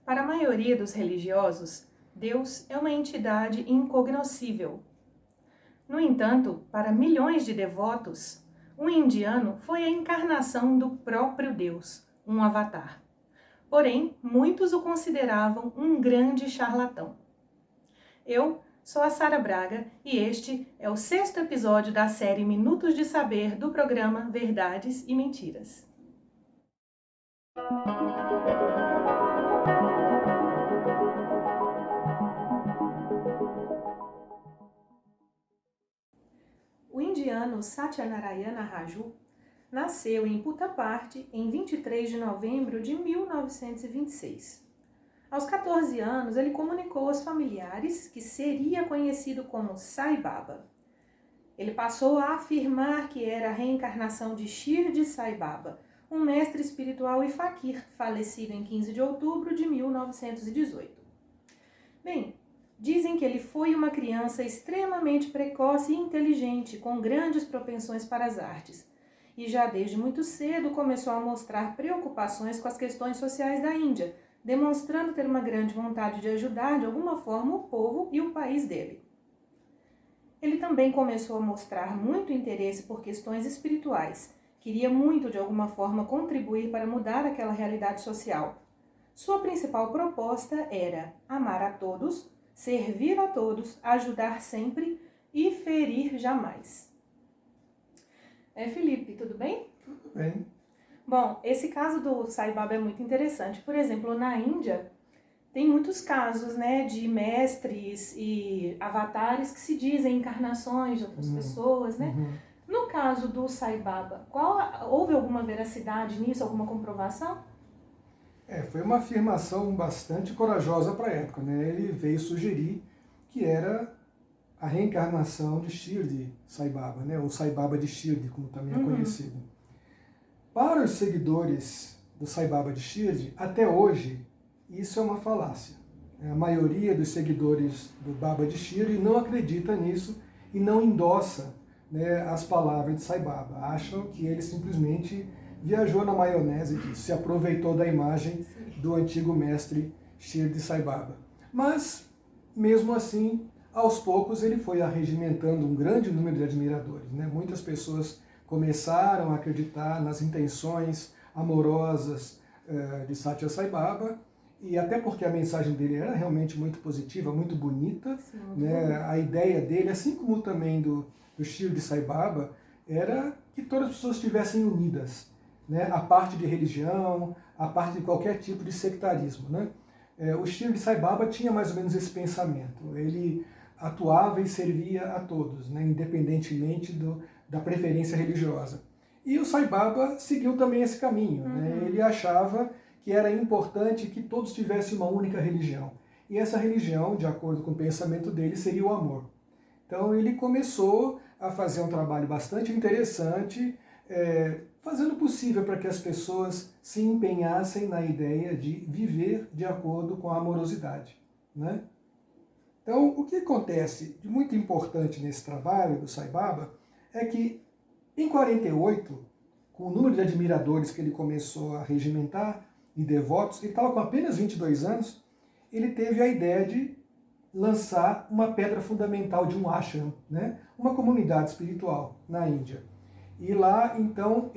Para a maioria dos religiosos, Deus é uma entidade incognoscível. No entanto, para milhões de devotos, um indiano foi a encarnação do próprio Deus, um avatar. Porém, muitos o consideravam um grande charlatão. Eu sou a Sara Braga e este é o 6º episódio da série Minutos de Saber do programa Verdades e Mentiras. O indiano Satyanarayana Raju nasceu em Puttaparthi em 23 de novembro de 1926. Aos 14 anos, ele comunicou aos familiares que seria conhecido como Sai Baba. Ele passou a afirmar que era a reencarnação de Shirdi Sai Baba, um mestre espiritual e faquir, falecido em 15 de outubro de 1918. Bem, dizem que ele foi uma criança extremamente precoce e inteligente, com grandes propensões para as artes. E já desde muito cedo começou a mostrar preocupações com as questões sociais da Índia, demonstrando ter uma grande vontade de ajudar de alguma forma o povo e o país dele. Ele também começou a mostrar muito interesse por questões espirituais, queria muito de alguma forma contribuir para mudar aquela realidade social. Sua principal proposta era amar a todos, servir a todos, ajudar sempre e ferir jamais. Felipe, tudo bem? Tudo bem. Bom, esse caso do Sai Baba é muito interessante. Por exemplo, na Índia, tem muitos casos, né, de mestres e avatares que se dizem encarnações de outras pessoas, né? No caso do Sai Baba, houve alguma veracidade nisso, alguma comprovação? Foi uma afirmação bastante corajosa para a época, né? Ele veio sugerir que era a reencarnação de Shirdi Sai Baba, né? Ou Sai Baba de Shirdi, como também é conhecido. Para os seguidores do Sai Baba de Shirdi, até hoje, isso é uma falácia. A maioria dos seguidores do Baba de Shirdi não acredita nisso e não endossa, né, as palavras de Sai Baba. Acham que ele simplesmente viajou na maionese disso, se aproveitou da imagem do antigo mestre Shirdi Sai Baba. Mas, mesmo assim, aos poucos ele foi arregimentando um grande número de admiradores, né? Muitas pessoas começaram a acreditar nas intenções amorosas de Satya Sai Baba, e até porque a mensagem dele era realmente muito positiva, muito bonita. Sim, né? A ideia dele, assim como também do Shirdi Sai Baba, era que todas as pessoas estivessem unidas, né? A parte de religião, a parte de qualquer tipo de sectarismo, né? O Shirdi Sai Baba tinha mais ou menos esse pensamento. Ele atuava e servia a todos, né? Independentemente da preferência religiosa. E o Sai Baba seguiu também esse caminho. Né? Ele achava que era importante que todos tivessem uma única religião. E essa religião, de acordo com o pensamento dele, seria o amor. Então ele começou a fazer um trabalho bastante interessante, fazendo o possível para que as pessoas se empenhassem na ideia de viver de acordo com a amorosidade. Né? Então, o que acontece de muito importante nesse trabalho do Sai Baba é que, em 48, com o número de admiradores que ele começou a regimentar e devotos, ele estava com apenas 22 anos, ele teve a ideia de lançar uma pedra fundamental de um ashram, né? Uma comunidade espiritual na Índia. E lá, então,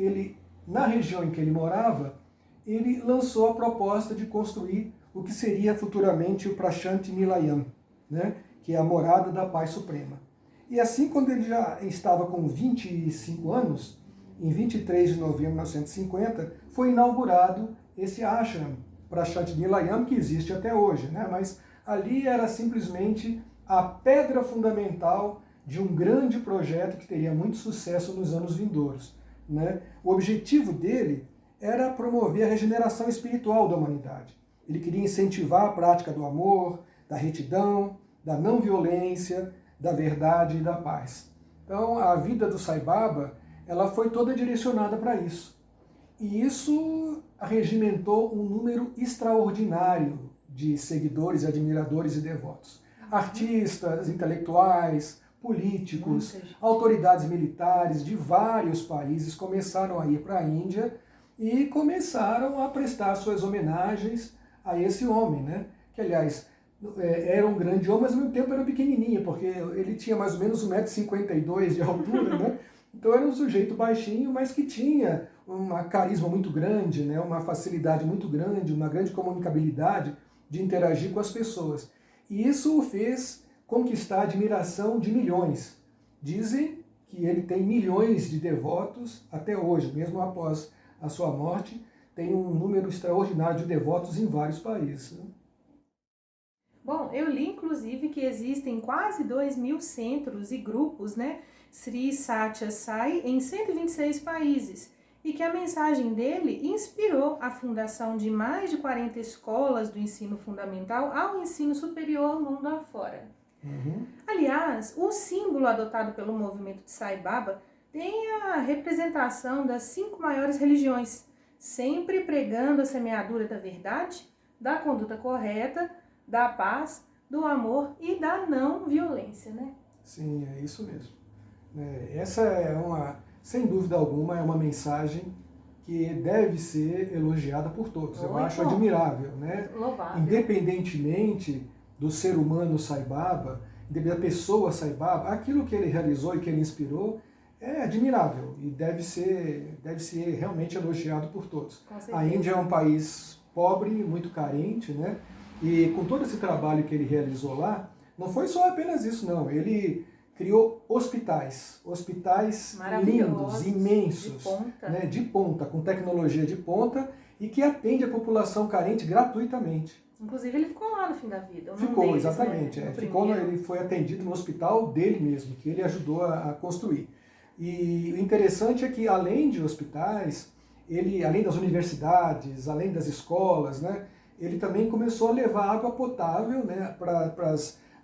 na região em que ele morava, ele lançou a proposta de construir o que seria futuramente o Prashanti Nilayam, né? Que é a morada da paz suprema. E assim, quando ele já estava com 25 anos, em 23 de novembro de 1950, foi inaugurado esse ashram, Prashanti Nilayam, que existe até hoje, né? Mas ali era simplesmente a pedra fundamental de um grande projeto que teria muito sucesso nos anos vindouros. Né? O objetivo dele era promover a regeneração espiritual da humanidade. Ele queria incentivar a prática do amor, da retidão, da não violência, da verdade e da paz. Então, a vida do Sai Baba, ela foi toda direcionada para isso. E isso regimentou um número extraordinário de seguidores, admiradores e devotos. Artistas, intelectuais, políticos, autoridades militares de vários países começaram a ir para a Índia e começaram a prestar suas homenagens a esse homem, né? Que, aliás, era um grande homem, mas ao mesmo tempo era pequenininho, porque ele tinha mais ou menos 1,52 m de altura, né? Então era um sujeito baixinho, mas que tinha uma carisma muito grande, né? Uma facilidade muito grande, uma grande comunicabilidade de interagir com as pessoas. E isso o fez conquistar a admiração de milhões. Dizem que ele tem milhões de devotos até hoje, mesmo após a sua morte, tem um número extraordinário de devotos em vários países, né? Bom, eu li inclusive que existem quase 2.000 centros e grupos, né, Sri Satya Sai, em 126 países, e que a mensagem dele inspirou a fundação de mais de 40 escolas do ensino fundamental ao ensino superior mundo afora. Aliás, o símbolo adotado pelo movimento de Sai Baba tem a representação das 5 maiores religiões, sempre pregando a semeadura da verdade, da conduta correta, da paz, do amor e da não violência, né? Sim, é isso mesmo. Essa é sem dúvida alguma, é uma mensagem que deve ser elogiada por todos. Eu acho admirável, né? Louvável. Independentemente do ser humano Sai Baba, da pessoa Sai Baba, aquilo que ele realizou e que ele inspirou é admirável e deve ser realmente elogiado por todos. A Índia é um país pobre, muito carente, né? E com todo esse trabalho que ele realizou lá, não foi só apenas isso, não. Ele criou hospitais lindos, imensos, de ponta, com tecnologia de ponta e que atende a população carente gratuitamente. Inclusive ele ficou lá no fim da vida. Ficou, exatamente. Né? Ele foi atendido no hospital dele mesmo, que ele ajudou a construir. E o interessante é que, além de hospitais, além das universidades, além das escolas, né, ele também começou a levar água potável, né, para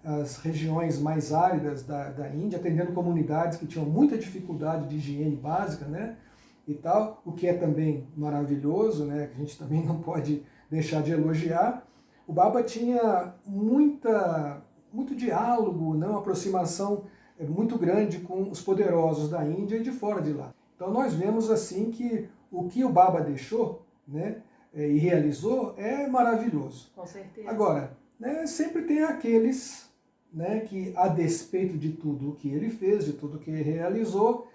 as regiões mais áridas da Índia, atendendo comunidades que tinham muita dificuldade de higiene básica, né, e tal, o que é também maravilhoso, né, que a gente também não pode deixar de elogiar. O Baba tinha muito diálogo, né, uma aproximação muito grande com os poderosos da Índia e de fora de lá. Então nós vemos assim que o que o Baba deixou, né, e realizou é maravilhoso. Com certeza. Agora, né, sempre tem aqueles, né, que, a despeito de tudo o que ele fez, de tudo o que ele realizou,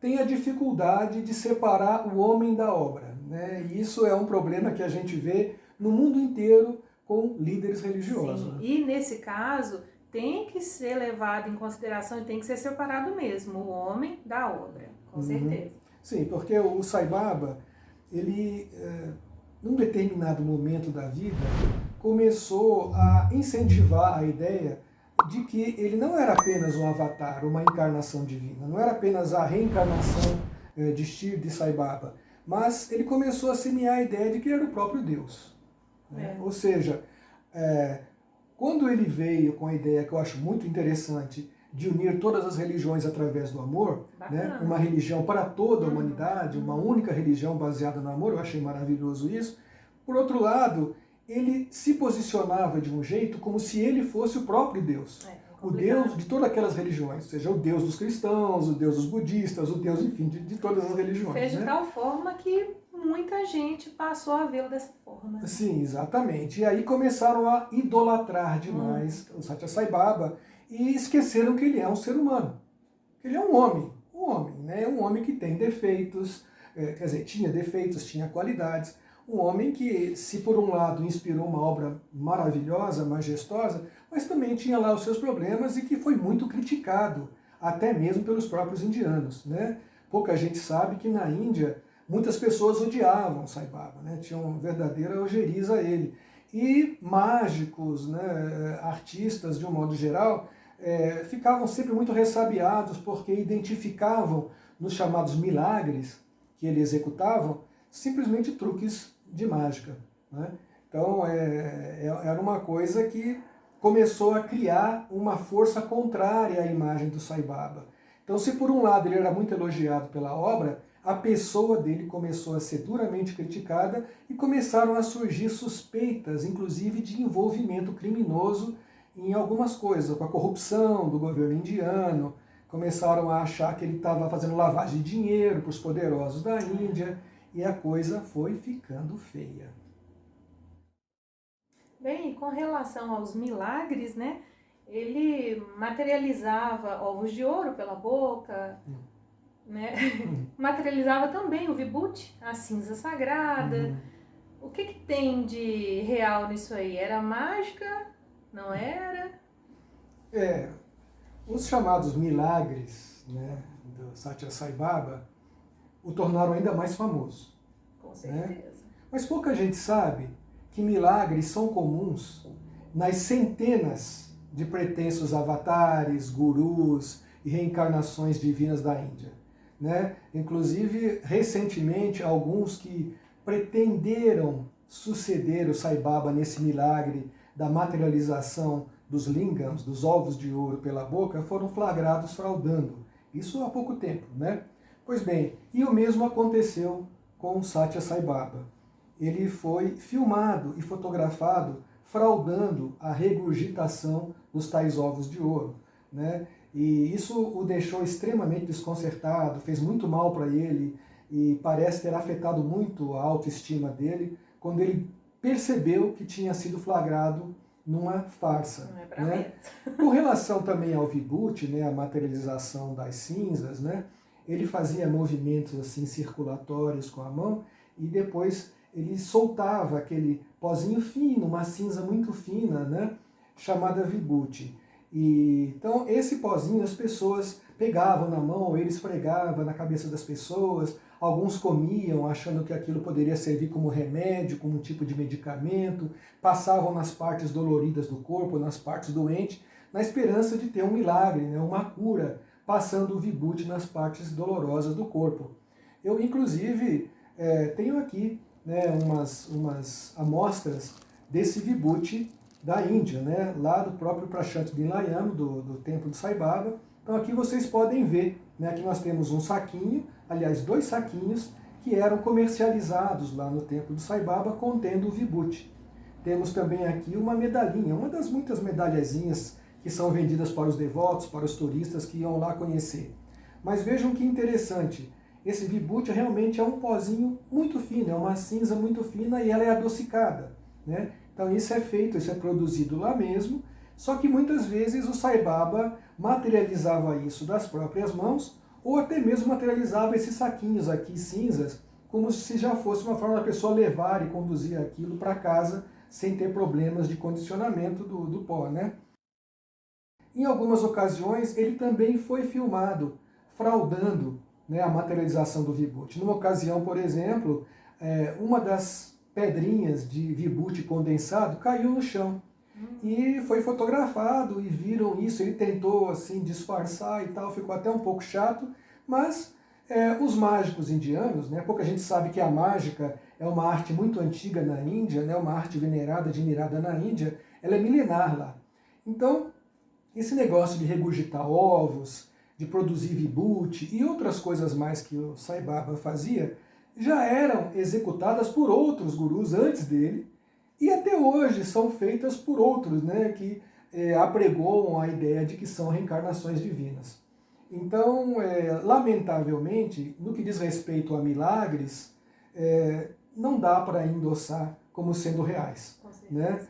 tem a dificuldade de separar o homem da obra. Né? E isso é um problema que a gente vê no mundo inteiro com líderes religiosos. Sim, né? E nesse caso tem que ser levado em consideração e tem que ser separado mesmo o homem da obra, com certeza. Sim, porque o Sai Baba, ele, num determinado momento da vida, começou a incentivar a ideia de que ele não era apenas um avatar, uma encarnação divina, não era apenas a reencarnação de Shirdi Sai Baba, mas ele começou a semear a ideia de que ele era o próprio Deus. Né? Ou seja, quando ele veio com a ideia que eu acho muito interessante de unir todas as religiões através do amor, né? Uma religião para toda a humanidade, uma única religião baseada no amor, eu achei maravilhoso isso. Por outro lado, ele se posicionava de um jeito como se ele fosse o próprio Deus. O Deus de todas aquelas religiões, ou seja, o Deus dos cristãos, o Deus dos budistas, o Deus, enfim, de todas as religiões. Fez de tal forma que muita gente passou a vê-lo dessa forma. Sim, exatamente. E aí começaram a idolatrar demais o Satya Sai Baba e esqueceram que ele é um ser humano. Ele é um homem, né? Um homem que tem defeitos, quer dizer, tinha defeitos, tinha qualidades. Um homem que, se por um lado inspirou uma obra maravilhosa, majestosa, mas também tinha lá os seus problemas e que foi muito criticado, até mesmo pelos próprios indianos. Né? Pouca gente sabe que na Índia muitas pessoas odiavam Sai Baba, né? Tinham verdadeira ojeriza a ele. E mágicos, né, artistas de um modo geral, ficavam sempre muito ressabiados porque identificavam nos chamados milagres que ele executavam simplesmente truques de mágica. Né? Então era uma coisa que começou a criar uma força contrária à imagem do Sai Baba. Então, se por um lado ele era muito elogiado pela obra, a pessoa dele começou a ser duramente criticada e começaram a surgir suspeitas, inclusive de envolvimento criminoso em algumas coisas, com a corrupção do governo indiano, começaram a achar que ele estava fazendo lavagem de dinheiro para os poderosos da Índia, e a coisa foi ficando feia. Bem, com relação aos milagres, né? Ele materializava ovos de ouro pela boca, né? Materializava também o vibhuti, a cinza sagrada. O que tem de real nisso aí? Era mágica? Não era? Os chamados milagres, né, do Satya Sai Baba o tornaram ainda mais famoso. Com certeza. Né? Mas pouca gente sabe que milagres são comuns nas centenas de pretensos avatares, gurus e reencarnações divinas da Índia. Né? Inclusive, recentemente, alguns que pretenderam suceder o Sai Baba nesse milagre da materialização dos lingams, dos ovos de ouro pela boca, foram flagrados fraudando. Isso há pouco tempo, né? Pois bem, e o mesmo aconteceu com o Satya Sai Baba. Ele foi filmado e fotografado fraudando a regurgitação dos tais ovos de ouro, né? E isso o deixou extremamente desconcertado, fez muito mal para ele e parece ter afetado muito a autoestima dele quando ele percebeu que tinha sido flagrado numa farsa. Não é pra né? Com relação também ao vibhuti, né, a materialização das cinzas, né, ele fazia movimentos assim circulatórios com a mão e depois ele soltava aquele pozinho fino, uma cinza muito fina, né, chamada vibhuti. E, então esse pozinho as pessoas pegavam na mão, ele esfregava na cabeça das pessoas, alguns comiam achando que aquilo poderia servir como remédio, como um tipo de medicamento, passavam nas partes doloridas do corpo, nas partes doentes, na esperança de ter um milagre, né, uma cura, passando o vibhuti nas partes dolorosas do corpo. Eu, inclusive, tenho aqui, né, umas amostras desse vibhuti da Índia, né, lá do próprio Prashant Nilayam, do templo de Sai Baba. Então aqui vocês podem ver, né, que nós temos um saquinho, aliás, 2 saquinhos, que eram comercializados lá no templo de Sai Baba, contendo o vibhuti. Temos também aqui uma medalhinha, uma das muitas medalhazinhas que são vendidas para os devotos, para os turistas que iam lá conhecer. Mas vejam que interessante, esse vibhuti realmente é um pozinho muito fino, é uma cinza muito fina e ela é adocicada, né? Então isso é feito, isso é produzido lá mesmo, só que muitas vezes o Sai Baba materializava isso das próprias mãos, ou até mesmo materializava esses saquinhos aqui cinzas, como se já fosse uma forma da pessoa levar e conduzir aquilo para casa sem ter problemas de condicionamento do pó, né? Em algumas ocasiões ele também foi filmado fraudando, né, a materialização do vibhuti. Numa ocasião, por exemplo, uma das pedrinhas de vibhuti condensado caiu no chão. E foi fotografado e viram isso, ele tentou assim disfarçar e tal, ficou até um pouco chato, mas os mágicos indianos, né, pouca gente sabe que a mágica é uma arte muito antiga na Índia, né, uma arte venerada, admirada na Índia, ela é milenar lá. Então, esse negócio de regurgitar ovos, de produzir vibhuti e outras coisas mais que o Sai Baba fazia, já eram executadas por outros gurus antes dele, e até hoje são feitas por outros, né, que apregoam a ideia de que são reencarnações divinas. Então, lamentavelmente, no que diz respeito a milagres, não dá para endossar como sendo reais. Né?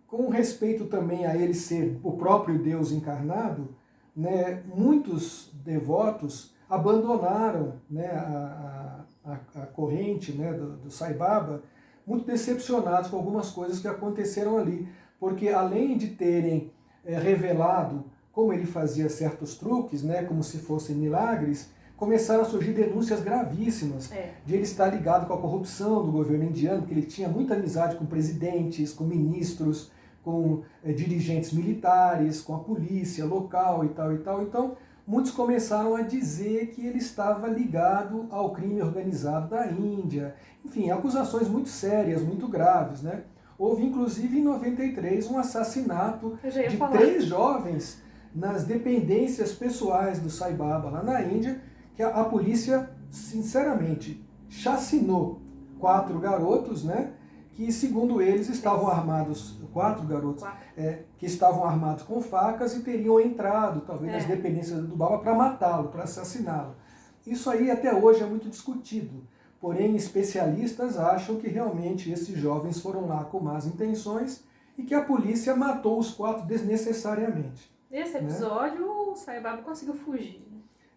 Com respeito também a ele ser o próprio Deus encarnado, né, muitos devotos abandonaram, né, a corrente, né, do Sai Baba, muito decepcionados com algumas coisas que aconteceram ali, porque além de terem revelado como ele fazia certos truques, né, como se fossem milagres, começaram a surgir denúncias gravíssimas de ele estar ligado com a corrupção do governo indiano, que ele tinha muita amizade com presidentes, com ministros, com dirigentes militares, com a polícia local e tal e tal. Então, muitos começaram a dizer que ele estava ligado ao crime organizado da Índia. Enfim, acusações muito sérias, muito graves, né? Houve, inclusive, em 93, um assassinato de 3 jovens nas dependências pessoais do Sai Baba, lá na Índia, que a polícia, sinceramente, chacinou 4 garotos, né? que, segundo eles, estavam armados, 4 garotos, que estavam armados com facas e teriam entrado, talvez, nas dependências do Baba para matá-lo, para assassiná-lo. Isso aí até hoje é muito discutido, porém especialistas acham que realmente esses jovens foram lá com más intenções e que a polícia matou os 4 desnecessariamente. Nesse episódio, o Sai Baba conseguiu fugir.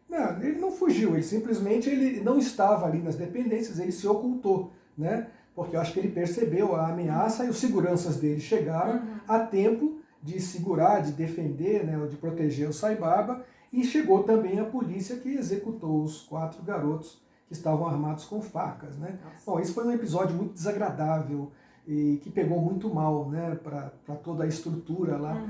Não, ele não fugiu, ele não estava ali nas dependências, ele se ocultou, né? Porque eu acho que ele percebeu a ameaça e os seguranças dele chegaram a tempo de segurar, de defender, né, ou de proteger o Sai Baba, e chegou também a polícia que executou os 4 garotos que estavam armados com facas, né? Bom, esse foi um episódio muito desagradável e que pegou muito mal, né, para toda a estrutura lá,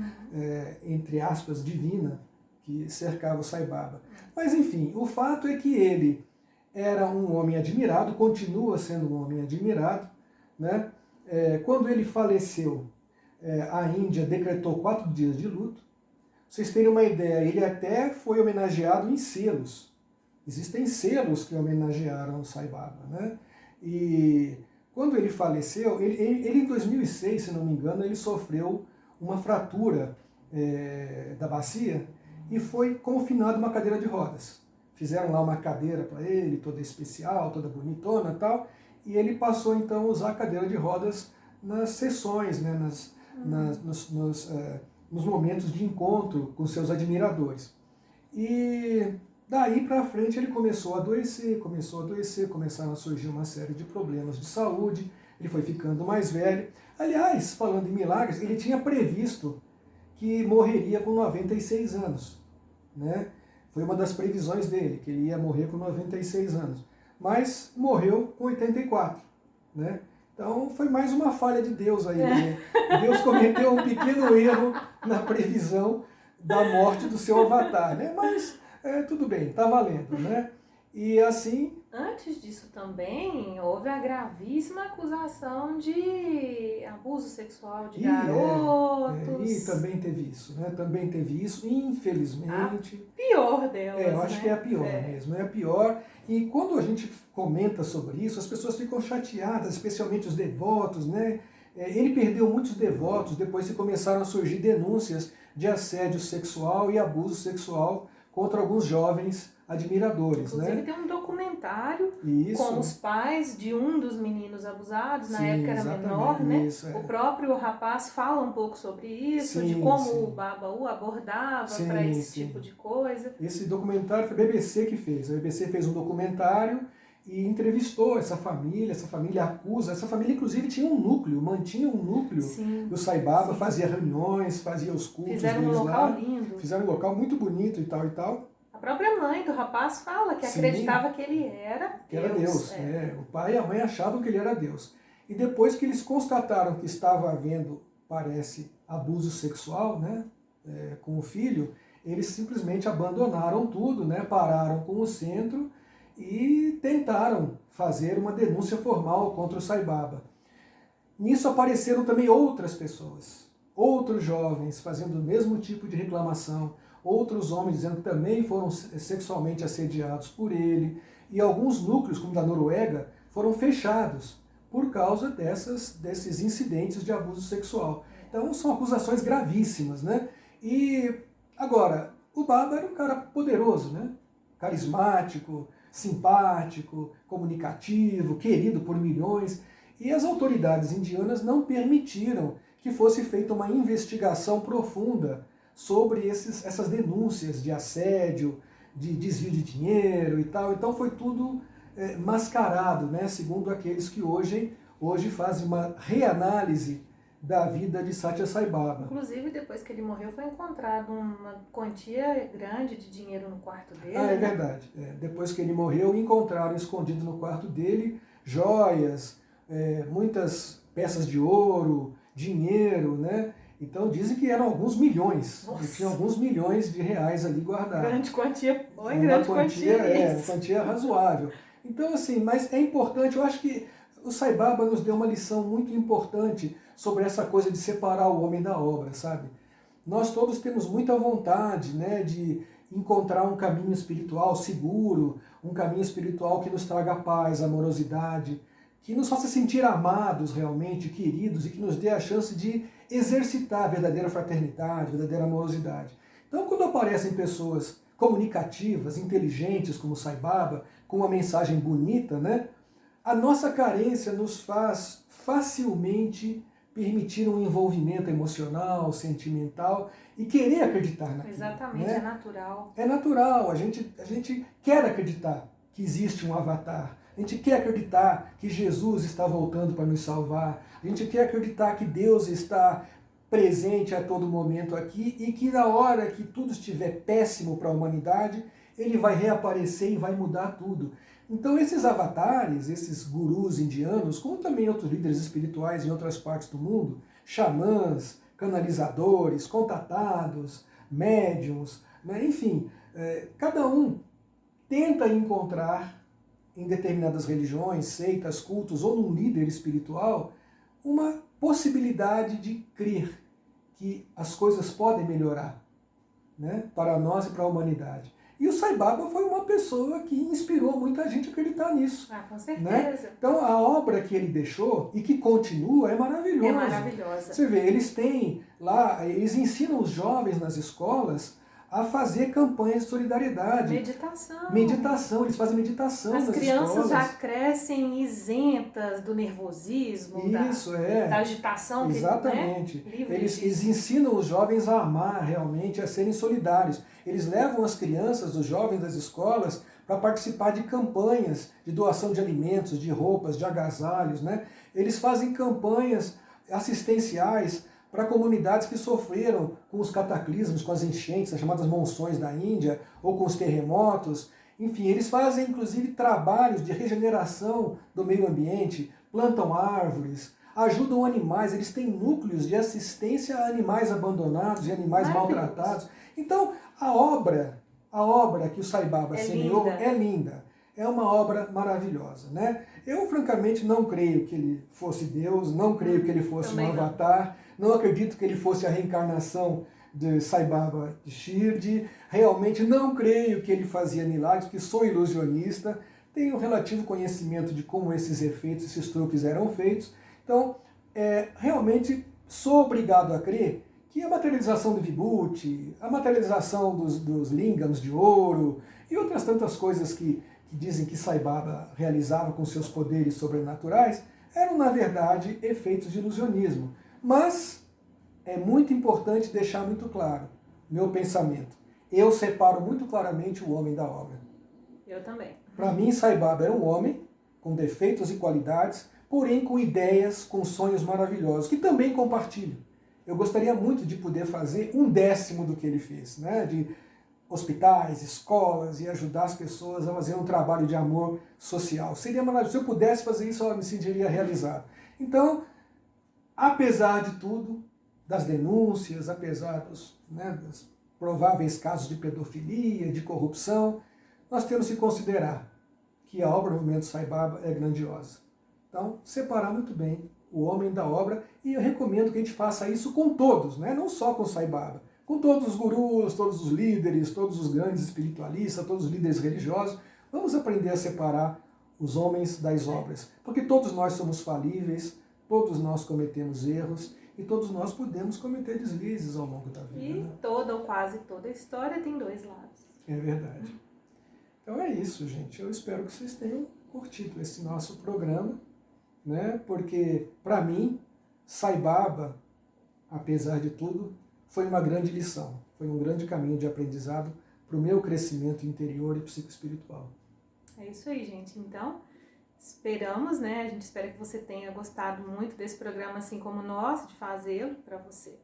entre aspas, divina, que cercava o Sai Baba. Mas enfim, o fato é que ele era um homem admirado, continua sendo um homem admirado, né? Quando ele faleceu, a Índia decretou 4 dias de luto. Pra vocês terem uma ideia, ele até foi homenageado em selos. Existem selos que homenagearam o Sai Baba, né? E quando ele faleceu, ele em 2006, se não me engano, ele sofreu uma fratura da bacia e foi confinado numa cadeira de rodas. Fizeram lá uma cadeira para ele, toda especial, toda bonitona e tal, e ele passou então a usar a cadeira de rodas nas sessões, né, nos momentos de encontro com seus admiradores. E daí para frente ele começou a adoecer, começaram a surgir uma série de problemas de saúde, ele foi ficando mais velho. Aliás, falando em milagres, ele tinha previsto que morreria com 96 anos, né? Foi uma das previsões dele, que ele ia morrer com 96 anos. Mas morreu com 84, né? Então foi mais uma falha de Deus aí, né? Deus cometeu um pequeno erro na previsão da morte do seu avatar, né? Mas tudo bem, tá valendo, né? E assim... Antes disso também, houve a gravíssima acusação de abuso sexual de garotos. E também teve isso, né? Também teve isso, infelizmente. A pior delas, eu acho que é a pior mesmo, é a pior. E quando a gente comenta sobre isso, as pessoas ficam chateadas, especialmente os devotos, né? Ele perdeu muitos devotos depois que começaram a surgir denúncias de assédio sexual e abuso sexual contra alguns jovens admiradores. Inclusive, né? tem um documentário Isso. com os pais de um dos meninos abusados, na Sim, época era menor, né? Isso, O próprio rapaz fala um pouco sobre isso, de como o Baba o abordava para esse tipo de coisa. Esse documentário foi a BBC que fez. A BBC fez um documentário e entrevistou essa família acusa, essa família inclusive tinha um núcleo, mantinha um núcleo do Sai Baba, fazia reuniões, fazia os cultos Fizeram deles um local lá, lindo. Fizeram um local muito bonito e tal e tal. A própria mãe do rapaz fala que acreditava que ele era Deus. Era Deus. O pai e a mãe achavam que ele era Deus. E depois que eles constataram que estava havendo, parece, abuso sexual, né, com o filho, eles simplesmente abandonaram tudo, né, pararam com o centro e tentaram fazer uma denúncia formal contra o Sai Baba. Nisso apareceram também outras pessoas, outros jovens fazendo o mesmo tipo de reclamação, outros homens dizendo que também foram sexualmente assediados por ele, e alguns núcleos, como da Noruega, foram fechados por causa desses incidentes de abuso sexual. Então são acusações gravíssimas, né? E agora, o Baba era um cara poderoso, né? Carismático, simpático, comunicativo, querido por milhões, e as autoridades indianas não permitiram que fosse feita uma investigação profunda sobre essas denúncias de assédio, de desvio de dinheiro e tal. Então foi tudo mascarado, né, segundo aqueles que hoje fazem uma reanálise da vida de Satya Sai Baba. Inclusive, depois que ele morreu, foi encontrado uma quantia grande de dinheiro no quarto dele. É verdade. Depois que ele morreu, encontraram escondido no quarto dele joias, muitas peças de ouro, dinheiro, né? Então dizem que eram alguns milhões, tinha alguns milhões de reais ali guardados. Grande quantia, grande quantia. Uma quantia razoável. Então assim, mas é importante, eu acho que o Sai Baba nos deu uma lição muito importante sobre essa coisa de separar o homem da obra, sabe? Nós todos temos muita vontade, né, de encontrar um caminho espiritual seguro, um caminho espiritual que nos traga paz, amorosidade, que nos faça sentir amados realmente, queridos, e que nos dê a chance de exercitar a verdadeira fraternidade, a verdadeira amorosidade. Então, quando aparecem pessoas comunicativas, inteligentes, como Sai Baba, com uma mensagem bonita, né, a nossa carência nos faz facilmente permitir um envolvimento emocional, sentimental e querer acreditar naquilo. Exatamente, né? é natural. É natural, a gente quer acreditar que existe um avatar, a gente quer acreditar que Jesus está voltando para nos salvar, a gente quer acreditar que Deus está presente a todo momento aqui e que na hora que tudo estiver péssimo para a humanidade, ele vai reaparecer e vai mudar tudo. Então esses avatares, esses gurus indianos, como também outros líderes espirituais em outras partes do mundo, xamãs, canalizadores, contatados, médiums, né? Enfim, cada um tenta encontrar em determinadas religiões, seitas, cultos ou num líder espiritual uma possibilidade de crer que as coisas podem melhorar, né, para nós e para a humanidade. E o Sai Baba foi uma pessoa que inspirou muita gente a acreditar nisso. Ah, com certeza. Né? Então a obra que ele deixou e que continua é maravilhosa. É maravilhosa. Você vê, eles têm lá, eles ensinam os jovens nas escolas a fazer campanhas de solidariedade. Meditação. Meditação, eles fazem meditação nas escolas. As crianças já crescem isentas do nervosismo, Isso, da agitação. Exatamente. Que, né? Eles ensinam os jovens a amar realmente, a serem solidários. Eles levam as crianças, os jovens das escolas, para participar de campanhas de doação de alimentos, de roupas, de agasalhos, né? Eles fazem campanhas assistenciais para comunidades que sofreram com os cataclismos, com as enchentes, as chamadas monções da Índia, ou com os terremotos. Enfim, eles fazem inclusive trabalhos de regeneração do meio ambiente, plantam árvores, ajudam animais, eles têm núcleos de assistência a animais abandonados e animais maltratados. Então, a obra que o Sai Baba semeou é linda. É uma obra maravilhosa, né? Eu, francamente, não creio que ele fosse Deus, não creio que ele fosse um avatar, não acredito que ele fosse a reencarnação de Sai Baba de Shirdi, realmente não creio que ele fazia milagres, porque sou ilusionista, tenho um relativo conhecimento de como esses efeitos, esses truques eram feitos, então, realmente sou obrigado a crer que a materialização do Vibhuti, a materialização dos lingams de ouro e outras tantas coisas que dizem que Sai Baba realizava com seus poderes sobrenaturais, eram, na verdade, efeitos de ilusionismo. Mas é muito importante deixar muito claro meu pensamento. Eu separo muito claramente o homem da obra. Eu também. Para mim, Sai Baba era um homem com defeitos e qualidades, porém com ideias, com sonhos maravilhosos, que também compartilho. Eu gostaria muito de poder fazer 1/10 do que ele fez, né? De hospitais, escolas e ajudar as pessoas a fazer um trabalho de amor social. Seria maravilhoso. Se eu pudesse fazer isso, eu me sentiria realizado. Então, apesar de tudo, das denúncias, apesar dos prováveis casos de pedofilia, de corrupção, nós temos que considerar que a obra do movimento Sai Baba é grandiosa. Então, separar muito bem o homem da obra, e eu recomendo que a gente faça isso com todos, né? Não só com Sai Baba, com todos os gurus, todos os líderes, todos os grandes espiritualistas, todos os líderes religiosos. Vamos aprender a separar os homens das obras, porque todos nós somos falíveis, todos nós cometemos erros e todos nós podemos cometer deslizes ao longo da vida. E toda ou quase toda história tem dois lados. É verdade. Então é isso, gente. Eu espero que vocês tenham curtido esse nosso programa, né? Porque, para mim, Sai Baba, apesar de tudo, foi uma grande lição, foi um grande caminho de aprendizado para o meu crescimento interior e psicoespiritual. É isso aí, gente. Então, esperamos, né? A gente espera que você tenha gostado muito desse programa, assim como nós, de fazê-lo para você.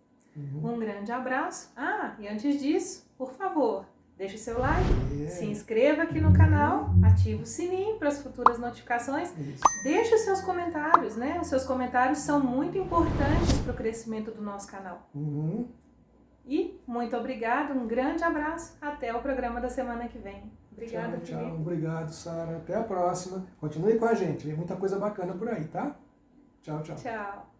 Um grande abraço. E antes disso, por favor, deixe o seu like, se inscreva aqui no canal, ative o sininho para as futuras notificações, deixe os seus comentários, né? Os seus comentários são muito importantes para o crescimento do nosso canal. E muito obrigado, um grande abraço, até o programa da semana que vem. Obrigada, tchau, Felipe. Obrigado, Sara. Até a próxima. Continue com a gente, tem muita coisa bacana por aí, tá? Tchau, tchau. Tchau.